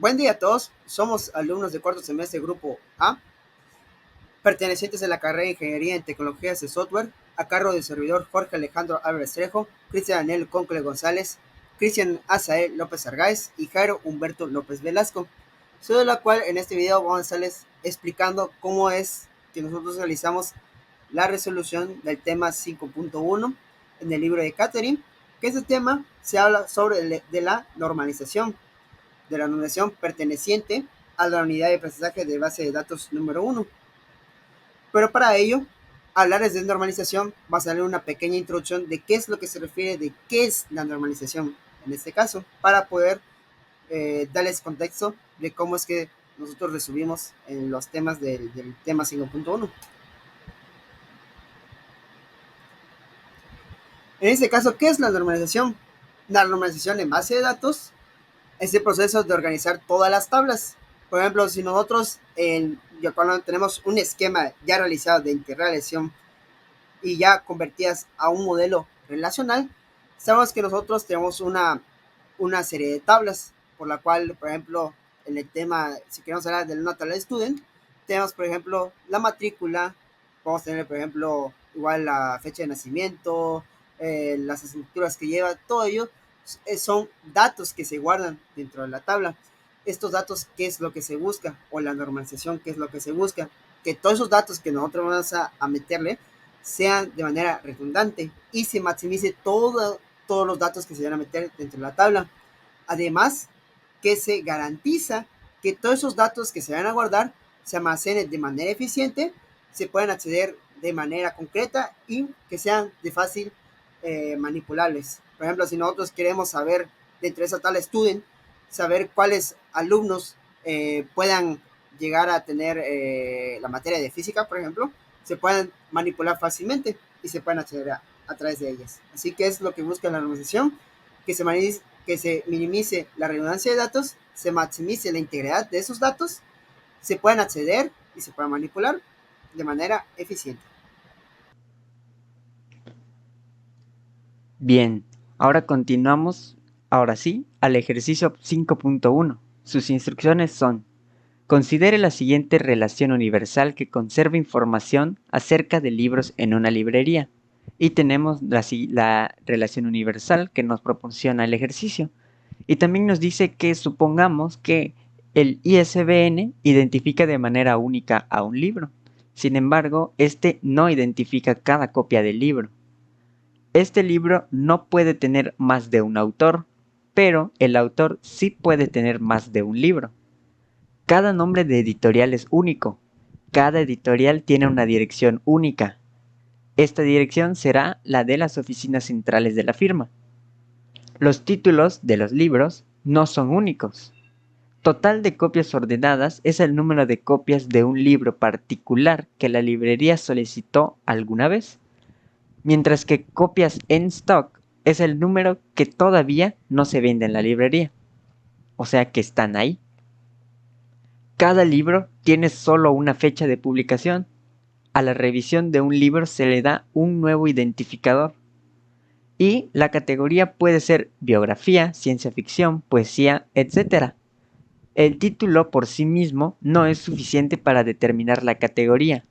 Buen día a todos, somos alumnos de cuarto semestre Grupo A, pertenecientes a la carrera de Ingeniería en Tecnologías de Software, a cargo del servidor Jorge Alejandro Álvarez Trejo, Cristian Daniel Concle González, Cristian Azael López Argáez y Jairo Humberto López Velasco. Sobre la cual en este video vamos a estarles explicando cómo es que nosotros realizamos la resolución del tema 5.1 en el libro de Catherine, que este tema se habla sobre de la normalización perteneciente a la unidad de aprendizaje de base de datos número 1. Pero para ello, hablar de normalización va a salir una pequeña introducción de qué es lo que se refiere, de qué es la normalización en este caso, para poder darles contexto de cómo es que nosotros resumimos en los temas del tema 5.1. En este caso, ¿qué es la normalización? La normalización en base de datos es el proceso de organizar todas las tablas. Por ejemplo, si nosotros cuando tenemos un esquema ya realizado de interrelación y ya convertidas a un modelo relacional, sabemos que nosotros tenemos una serie de tablas, por la cual, por ejemplo, en el tema, si queremos hablar de una tabla de student, tenemos, por ejemplo, la matrícula, podemos tener, por ejemplo, igual la fecha de nacimiento, las asignaturas que lleva, todo ello son datos que se guardan dentro de la tabla. Estos datos, ¿qué es lo que se busca? O la normalización, ¿qué es lo que se busca? Que todos esos datos que nosotros vamos a meterle sean de manera redundante y se maximice todos los datos que se van a meter dentro de la tabla. Además, que se garantiza que todos esos datos que se van a guardar se almacenen de manera eficiente, se puedan acceder de manera concreta y que sean de fácil manipulables. Por ejemplo, si nosotros queremos saber dentro de esa tabla student, saber cuáles alumnos puedan llegar a tener la materia de física, por ejemplo, se pueden manipular fácilmente y se pueden acceder a través de ellas. Así que es lo que busca la normalización, que se minimice la redundancia de datos, se maximice la integridad de esos datos, se puedan acceder y se puedan manipular de manera eficiente. Bien, ahora continuamos, ahora sí, al ejercicio 5.1. Sus instrucciones son: considere la siguiente relación universal que conserva información acerca de libros en una librería. Y tenemos la relación universal que nos proporciona el ejercicio. Y también nos dice que supongamos que el ISBN identifica de manera única a un libro. Sin embargo, este no identifica cada copia del libro. Este libro no puede tener más de un autor, pero el autor sí puede tener más de un libro. Cada nombre de editorial es único. Cada editorial tiene una dirección única. Esta dirección será la de las oficinas centrales de la firma. Los títulos de los libros no son únicos. Total de copias ordenadas es el número de copias de un libro particular que la librería solicitó alguna vez, mientras que copias en stock es el número que todavía no se vende en la librería, o sea que están ahí. Cada libro tiene solo una fecha de publicación. A la revisión de un libro se le da un nuevo identificador. Y la categoría puede ser biografía, ciencia ficción, poesía, etc. El título por sí mismo no es suficiente para determinar la categoría.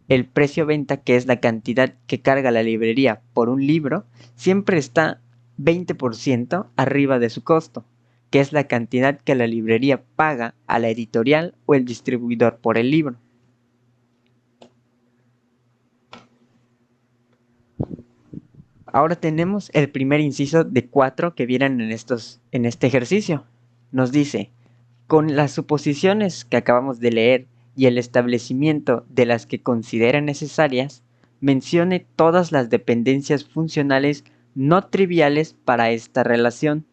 El precio venta, que es la cantidad que carga la librería por un libro, siempre está 20% arriba de su costo, que es la cantidad que la librería paga a la editorial o el distribuidor por el libro. Ahora tenemos el primer inciso de 4 que vienen en este ejercicio. Nos dice: con las suposiciones que acabamos de leer y el establecimiento de las que considera necesarias, mencione todas las dependencias funcionales no triviales para esta relación.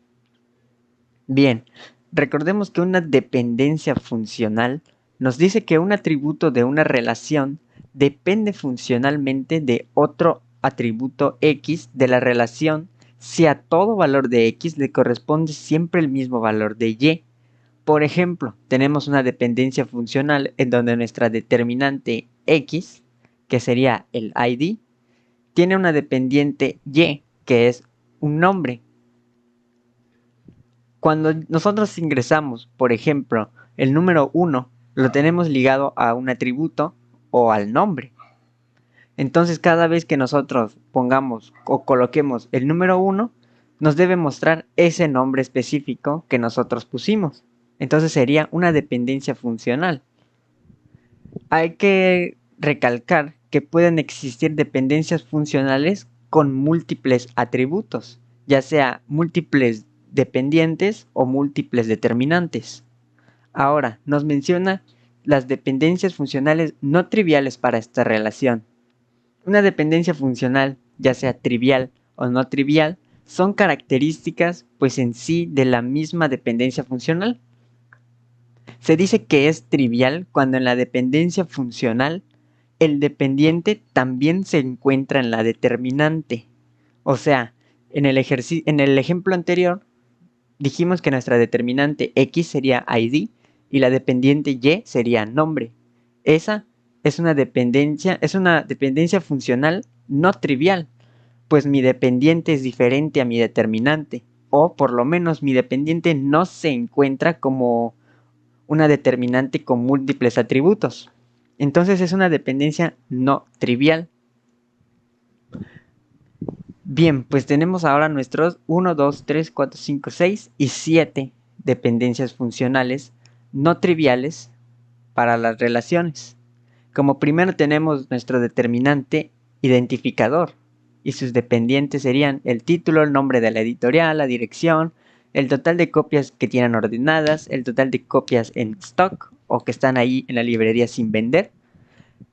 Bien, recordemos que una dependencia funcional nos dice que un atributo de una relación depende funcionalmente de otro atributo X de la relación si a todo valor de X le corresponde siempre el mismo valor de Y. Por ejemplo, tenemos una dependencia funcional en donde nuestra determinante X, que sería el ID, tiene una dependiente Y, que es un nombre. Cuando nosotros ingresamos, por ejemplo, el número 1, lo tenemos ligado a un atributo o al nombre. Entonces, cada vez que nosotros pongamos o coloquemos el número 1, nos debe mostrar ese nombre específico que nosotros pusimos. Entonces sería una dependencia funcional. Hay que recalcar que pueden existir dependencias funcionales con múltiples atributos, ya sea múltiples dependientes o múltiples determinantes. Ahora, nos menciona las dependencias funcionales no triviales para esta relación. Una dependencia funcional, ya sea trivial o no trivial, son características pues en sí de la misma dependencia funcional. Se dice que es trivial cuando en la dependencia funcional el dependiente también se encuentra en la determinante. O sea, en el ejemplo anterior dijimos que nuestra determinante X sería ID y la dependiente Y sería nombre. Esa es una dependencia funcional no trivial, pues mi dependiente es diferente a mi determinante, o por lo menos mi dependiente no se encuentra como una determinante con múltiples atributos. Entonces es una dependencia no trivial. Bien, pues tenemos ahora nuestros 1, 2, 3, 4, 5, 6 y 7 dependencias funcionales no triviales para las relaciones. Como primero tenemos nuestro determinante identificador y sus dependientes serían el título, el nombre de la editorial, la dirección, el total de copias que tienen ordenadas, el total de copias en stock o que están ahí en la librería sin vender,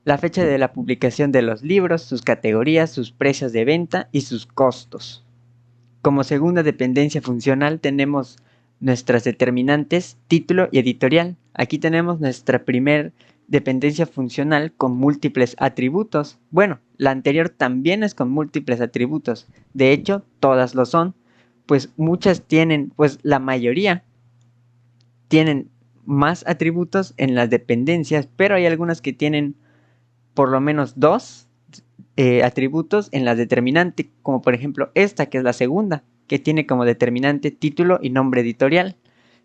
la fecha de la publicación de los libros, sus categorías, sus precios de venta y sus costos. Como segunda dependencia funcional tenemos nuestras determinantes título y editorial. Aquí tenemos nuestra primer dependencia funcional con múltiples atributos. Bueno, la anterior también es con múltiples atributos. De hecho, todas lo son, pues muchas tienen, pues la mayoría tienen más atributos en las dependencias, pero hay algunas que tienen por lo menos dos atributos en la determinante, como por ejemplo esta que es la segunda, que tiene como determinante título y nombre editorial.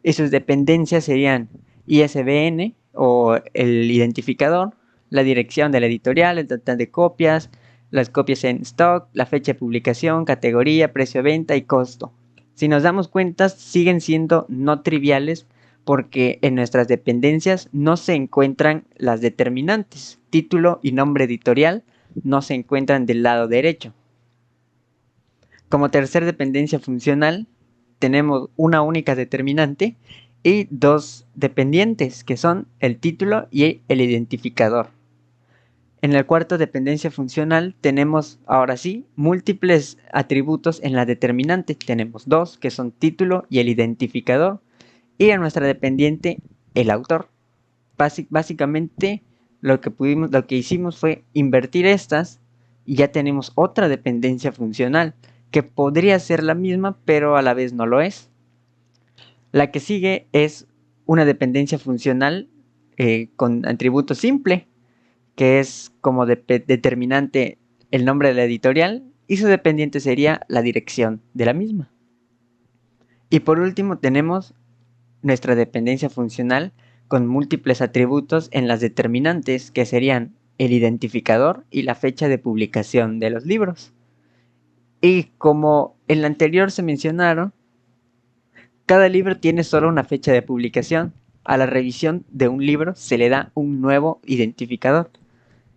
Y sus dependencias serían ISBN o el identificador, la dirección de la editorial, el total de copias, las copias en stock, la fecha de publicación, categoría, precio de venta y costo. Si nos damos cuenta, siguen siendo no triviales porque en nuestras dependencias no se encuentran las determinantes, título y nombre editorial no se encuentran del lado derecho. Como tercer dependencia funcional, tenemos una única determinante y dos dependientes, que son el título y el identificador. En la cuarta dependencia funcional tenemos, ahora sí, múltiples atributos en la determinante. Tenemos dos, que son título y el identificador. Y en nuestra dependiente, el autor. Básicamente, lo que hicimos fue invertir estas y ya tenemos otra dependencia funcional que podría ser la misma, pero a la vez no lo es. La que sigue es una dependencia funcional con atributo simple, que es como determinante el nombre de la editorial y su dependiente sería la dirección de la misma. Y por último tenemos nuestra dependencia funcional con múltiples atributos en las determinantes, que serían el identificador y la fecha de publicación de los libros. Y como en la anterior se mencionaron, cada libro tiene solo una fecha de publicación. A la revisión de un libro se le da un nuevo identificador.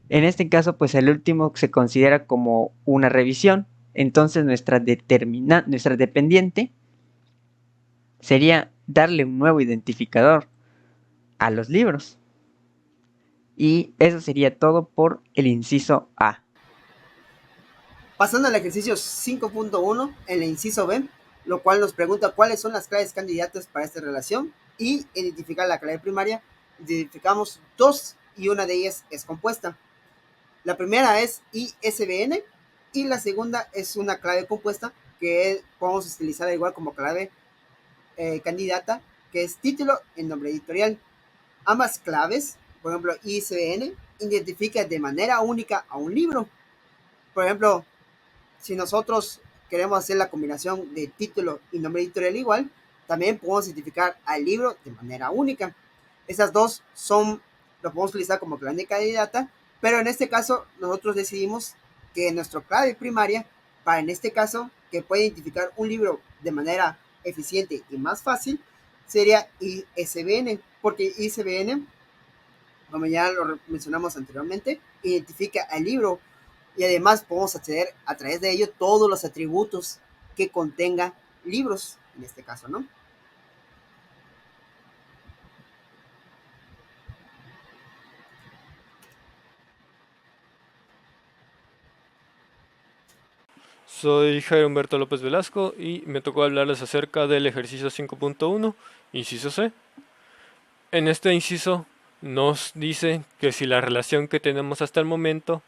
En este caso, pues el último se considera como una revisión. Entonces nuestra dependiente sería darle un nuevo identificador a los libros. Y eso sería todo por el inciso A. Pasando al ejercicio 5.1, en el inciso B, lo cual nos pregunta cuáles son las claves candidatas para esta relación y identificar la clave primaria. Identificamos dos y una de ellas es compuesta. La primera es ISBN y la segunda es una clave compuesta que podemos utilizar igual como clave candidata, que es título en nombre editorial. Ambas claves, por ejemplo, ISBN, identifica de manera única a un libro. Por ejemplo, si nosotros queremos hacer la combinación de título y nombre editorial igual, También podemos identificar al libro de manera única. Esas dos lo podemos utilizar como clave candidata, pero en este caso nosotros decidimos que nuestra clave primaria, para en este caso, que puede identificar un libro de manera eficiente y más fácil, sería ISBN, porque ISBN, como ya lo mencionamos anteriormente, identifica al libro y además podemos acceder a través de ello todos los atributos que contenga libros, en este caso, ¿no? Soy Jairo Humberto López Velasco y me tocó hablarles acerca del ejercicio 5.1, inciso C. En este inciso nos dice que si la relación que tenemos hasta el momento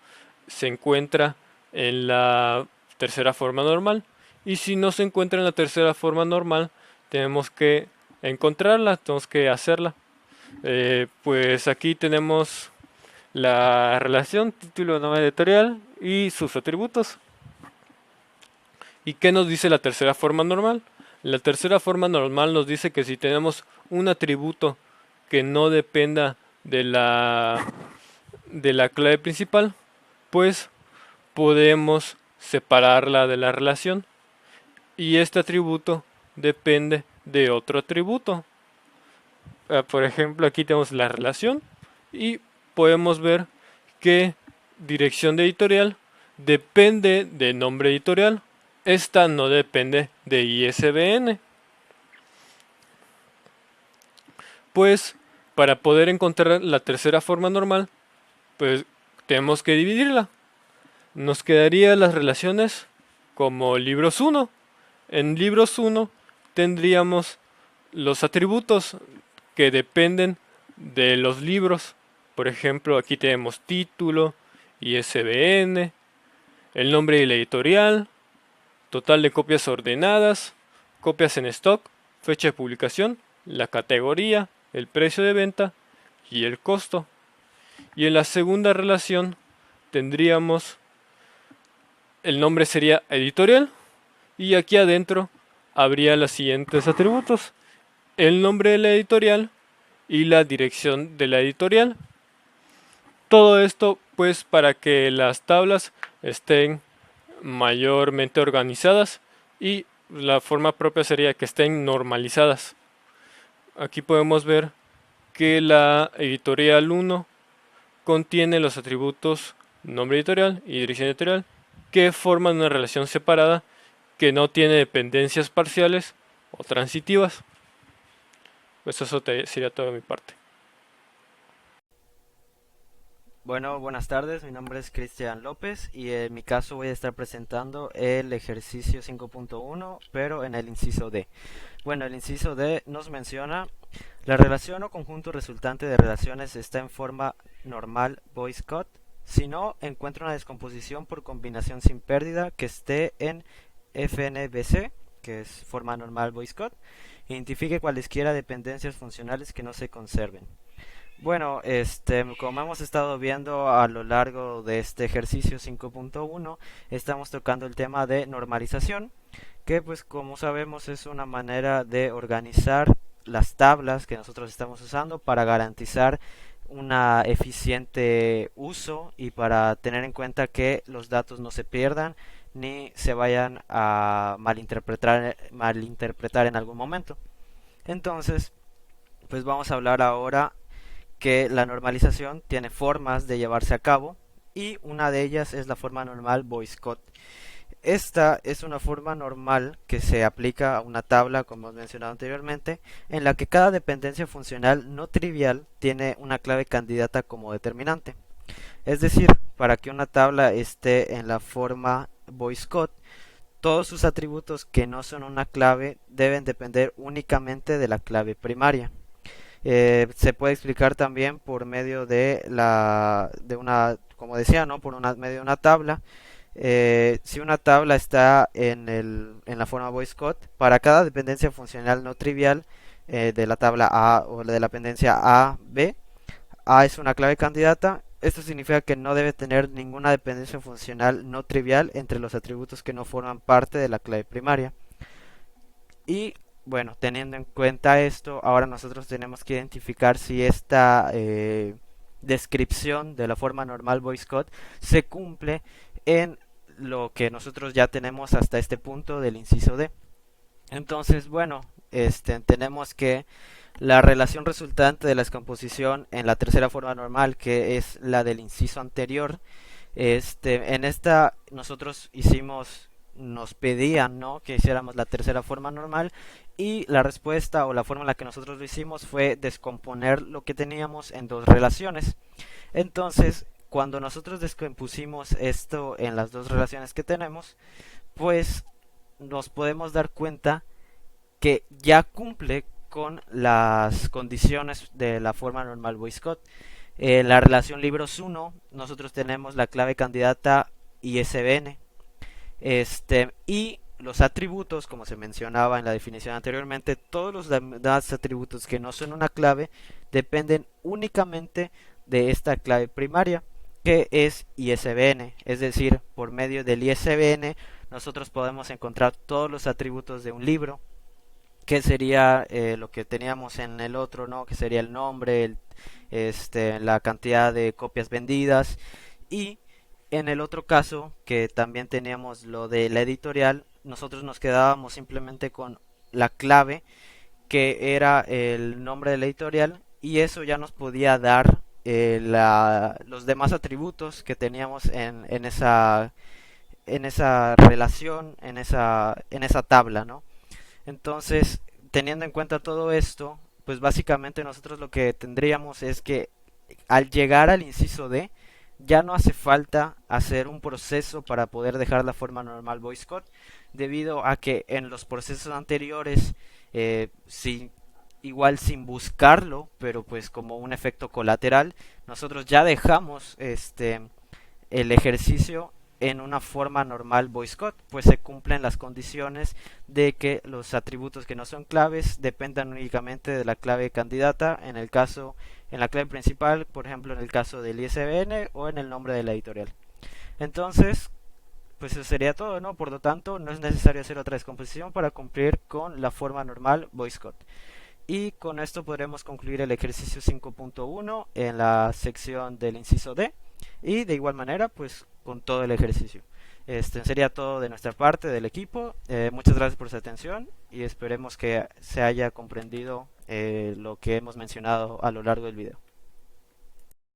se encuentra en la tercera forma normal, y si no se encuentra en la tercera forma normal, tenemos que encontrarla, tenemos que hacerla. Pues aquí tenemos la relación, título, nombre editorial y sus atributos. ¿Y qué nos dice la tercera forma normal? La tercera forma normal nos dice que si tenemos un atributo que no dependa de la clave principal, pues podemos separarla de la relación. Y este atributo depende de otro atributo. Por ejemplo, aquí tenemos la relación y podemos ver que dirección de editorial depende de nombre editorial. Esta no depende de ISBN. Pues para poder encontrar la tercera forma normal, pues tenemos que dividirla. Nos quedarían las relaciones como libros 1. En libros 1 tendríamos los atributos que dependen de los libros. Por ejemplo, aquí tenemos título, ISBN, el nombre y la editorial, total de copias ordenadas, copias en stock, fecha de publicación, la categoría, el precio de venta y el costo. Y en la segunda relación tendríamos, el nombre sería editorial, y aquí adentro habría los siguientes atributos: el nombre de la editorial y la dirección de la editorial. Todo esto pues para que las tablas estén mayormente organizadas, y la forma propia sería que estén normalizadas. Aquí podemos ver que la editorial 1 contiene los atributos nombre editorial y dirección editorial, que forman una relación separada que no tiene dependencias parciales o transitivas. Pues eso sería todo de mi parte. Bueno, buenas tardes, mi nombre es Cristian López y en mi caso voy a estar presentando el ejercicio 5.1, pero en el inciso D. Bueno, el inciso D nos menciona: la relación o conjunto resultante de relaciones está en forma normal Boyce-Codd, si no, encuentra una descomposición por combinación sin pérdida que esté en FNBC, que es forma normal Boyce-Codd, identifique cualesquiera dependencias funcionales que no se conserven. Bueno, como hemos estado viendo a lo largo de este ejercicio 5.1, estamos tocando el tema de normalización, que pues como sabemos es una manera de organizar las tablas que nosotros estamos usando para garantizar una eficiente uso y para tener en cuenta que los datos no se pierdan ni se vayan a malinterpretar en algún momento. Entonces, pues vamos a hablar ahora que la normalización tiene formas de llevarse a cabo y una de ellas es la forma normal Boyce-Codd. Esta es una forma normal que se aplica a una tabla, como hemos mencionado anteriormente, en la que cada dependencia funcional no trivial tiene una clave candidata como determinante. Es decir, para que una tabla esté en la forma Boyce-Codd, todos sus atributos que no son una clave deben depender únicamente de la clave primaria. Se puede explicar también por medio de como decía, ¿no? Medio de una tabla. Si una tabla está en la forma Boyce-Codd, para cada dependencia funcional no trivial de la tabla A o de la dependencia A, B, A es una clave candidata. Esto significa que no debe tener ninguna dependencia funcional no trivial entre los atributos que no forman parte de la clave primaria. Y bueno, teniendo en cuenta esto, ahora nosotros tenemos que identificar si esta descripción de la forma normal Boyce-Codd se cumple en lo que nosotros ya tenemos hasta este punto del inciso D. Entonces, bueno, tenemos que la relación resultante de la descomposición en la tercera forma normal, que es la del inciso anterior, en esta nosotros nos pedían, ¿no?, que hiciéramos la tercera forma normal, y la respuesta o la forma en la que nosotros lo hicimos fue descomponer lo que teníamos en dos relaciones. Entonces, cuando nosotros descompusimos esto en las dos relaciones que tenemos, pues nos podemos dar cuenta que ya cumple con las condiciones de la forma normal Boyce-Codd. En la relación libros 1, nosotros tenemos la clave candidata ISBN. Y los atributos, como se mencionaba en la definición anteriormente, todos los demás atributos que no son una clave dependen únicamente de esta clave primaria, que es ISBN. Es decir, por medio del ISBN nosotros podemos encontrar todos los atributos de un libro, que sería lo que teníamos en el otro, ¿no?, que sería el nombre, la cantidad de copias vendidas. Y en el otro caso, que también teníamos lo de la editorial, nosotros nos quedábamos simplemente con la clave, que era el nombre de la editorial, y eso ya nos podía dar los demás atributos que teníamos en esa relación, en esa tabla, ¿no? Entonces, teniendo en cuenta todo esto, pues básicamente nosotros lo que tendríamos es que al llegar al inciso D, ya no hace falta hacer un proceso para poder dejar la forma normal Boyce-Codd, debido a que en los procesos anteriores, igual sin buscarlo, pero pues como un efecto colateral, nosotros ya dejamos el ejercicio en una forma normal Boyce-Codd, pues se cumplen las condiciones de que los atributos que no son claves dependan únicamente de la clave candidata, en la clave principal, por ejemplo en el caso del ISBN o en el nombre de la editorial. Entonces, pues eso sería todo, ¿no? Por lo tanto, no es necesario hacer otra descomposición para cumplir con la forma normal Boyce-Codd. Y con esto podremos concluir el ejercicio 5.1 en la sección del inciso D, y de igual manera pues con todo el ejercicio. Sería todo de nuestra parte, del equipo. Muchas gracias por su atención y esperemos que se haya comprendido lo que hemos mencionado a lo largo del video.